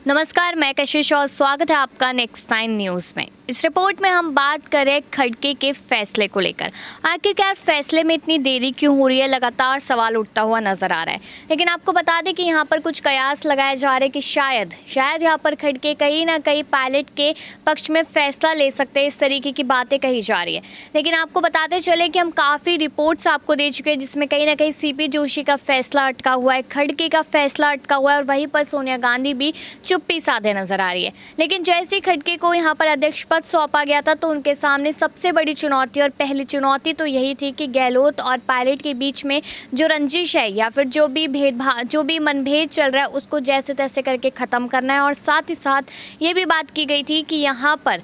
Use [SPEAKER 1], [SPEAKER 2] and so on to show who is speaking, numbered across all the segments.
[SPEAKER 1] नमस्कार, मैं कशिश और स्वागत है आपका नेक्स्ट 9 न्यूज़ में। इस रिपोर्ट में हम बात करें खड़गे के फैसले को लेकर। आखिरकार फैसले में इतनी देरी क्यों हो रही है, लगातार सवाल उठता हुआ नजर आ रहा है। लेकिन आपको बता दें कि यहाँ पर कुछ कयास लगाए जा रहे हैं कि शायद यहाँ पर खड़गे कहीं ना कहीं पायलट के पक्ष में फैसला ले सकते हैं, इस तरीके की बातें कही जा रही है। लेकिन आपको बताते चले कि हम काफ़ी रिपोर्ट्स आपको दे चुके हैं जिसमें कहीं ना कहीं सीपी जोशी का फैसला अटका हुआ है, खड़गे का फैसला अटका हुआ है और वहीं पर सोनिया गांधी भी चुप्पी साधे नजर आ रही है। लेकिन जैसे ही खड़गे को यहाँ पर अध्यक्ष पद सौंपा गया था तो उनके सामने सबसे बड़ी चुनौती और पहली चुनौती तो यही थी कि गहलोत और पायलट के बीच में जो रंजिश है या फिर जो भी भेदभाव, जो भी मनभेद चल रहा है उसको जैसे तैसे करके ख़त्म करना है। और साथ ही साथ ये भी बात की गई थी कि यहाँ पर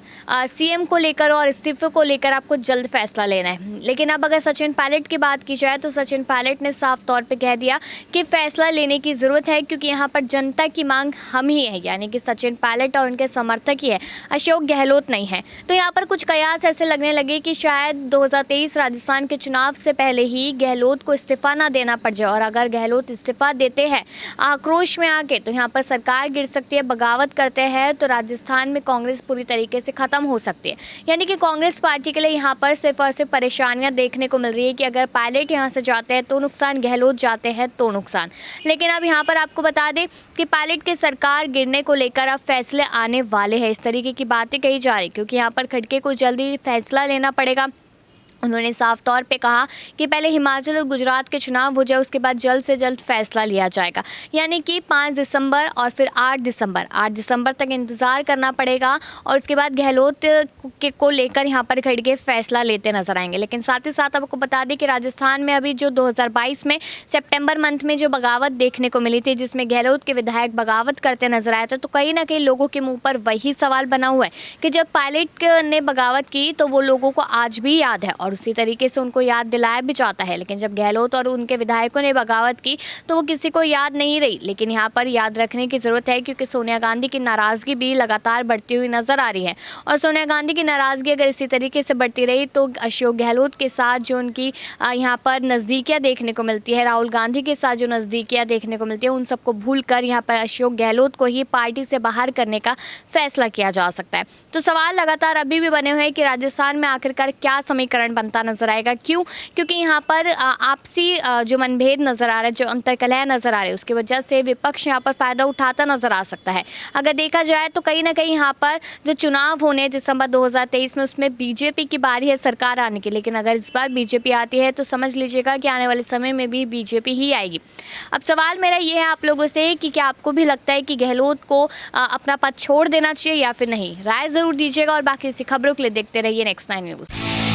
[SPEAKER 1] सीएम को लेकर और इस्तीफे को लेकर आपको जल्द फैसला लेना है। लेकिन अब अगर सचिन पायलट की बात की जाए तो सचिन पायलट ने साफ तौर पर कह दिया कि फैसला लेने की ज़रूरत है क्योंकि यहाँ पर जनता की मांग हम ही है, यानी कि सचिन पायलट और उनके समर्थक ही है, अशोक गहलोत नहीं है। तो यहाँ पर कुछ कयास ऐसे लगने लगे कि शायद 2023 राजस्थान के चुनाव से पहले ही गहलोत को इस्तीफा ना देना पड़ जाए और अगर गहलोत इस्तीफा देते हैं आक्रोश में आके तो यहाँ पर सरकार गिर सकती है, बगावत करते हैं तो राजस्थान में कांग्रेस पूरी तरीके से खत्म हो सकती है। यानी कि कांग्रेस पार्टी के लिए यहाँ पर सिर्फ और सिर्फ परेशानियां देखने को मिल रही है कि अगर पायलट यहाँ से जाते हैं तो नुकसान, गहलोत जाते हैं तो नुकसान। लेकिन अब यहाँ पर आपको बता दें कि पायलट की सरकार गिरने को लेकर अब फैसले आने वाले हैं, इस तरीके की बातें कही जा रही क्योंकि यहाँ पर खड़गे को जल्दी फैसला लेना पड़ेगा। उन्होंने साफ तौर पे कहा कि पहले हिमाचल और गुजरात के चुनाव हो जाए, उसके बाद जल्द से जल्द फैसला लिया जाएगा। यानी कि 5 दिसंबर और फिर 8 दिसंबर तक इंतज़ार करना पड़ेगा और उसके बाद गहलोत को लेकर यहाँ पर खड़गे फैसला लेते नजर आएंगे। लेकिन साथ ही साथ आपको बता दें कि राजस्थान में अभी जो 2022 में सितंबर मंथ में जो बगावत देखने को मिली थी जिसमें गहलोत के विधायक बगावत करते नजर आए थे, तो कहीं ना कहीं लोगों के मुँह पर वही सवाल बना हुआ है कि जब पायलट ने बगावत की तो वो लोगों को आज भी याद है और उसी तरीके से उनको याद दिलाया भी जाता है। लेकिन जब गहलोत और उनके विधायकों ने बगावत की तो वो किसी को याद नहीं रही। लेकिन यहाँ पर याद रखने की ज़रूरत है क्योंकि सोनिया गांधी की नाराज़गी भी लगातार बढ़ती हुई नज़र आ रही है और सोनिया गांधी की नाराज़गी अगर इसी तरीके से बढ़ती रही तो अशोक गहलोत के साथ जो उनकी यहाँ पर नज़दीकियाँ देखने को मिलती है, राहुल गांधी के साथ जो नज़दीकियाँ देखने को मिलती है, उन सबको भूल कर यहाँ पर अशोक गहलोत को ही पार्टी से बाहर करने का फैसला किया जा सकता है। तो सवाल लगातार अभी भी बने हुए हैं कि राजस्थान में आखिरकार क्या समीकरण बनता नजर आएगा। क्यों? क्योंकि यहाँ पर आपसी जो मनभेद नजर आ रहा है, जो अंतर्कलह नजर आ रहे हैं, उसकी वजह से विपक्ष यहाँ पर फायदा उठाता नजर आ सकता है। अगर देखा जाए तो कहीं ना कहीं यहाँ पर जो चुनाव होने दिसंबर 2023 में उसमें बीजेपी की बारी है सरकार आने की। लेकिन अगर इस बार बीजेपी आती है तो समझ लीजिएगा कि आने वाले समय में भी बीजेपी ही आएगी। अब सवाल मेरा ये है आप लोगों से कि क्या आपको भी लगता है कि गहलोत को अपना पद छोड़ देना चाहिए या फिर नहीं? राय जरूर दीजिएगा और बाकी ऐसी खबरों के लिए देखते रहिए नेक्स्ट 9 न्यूज़।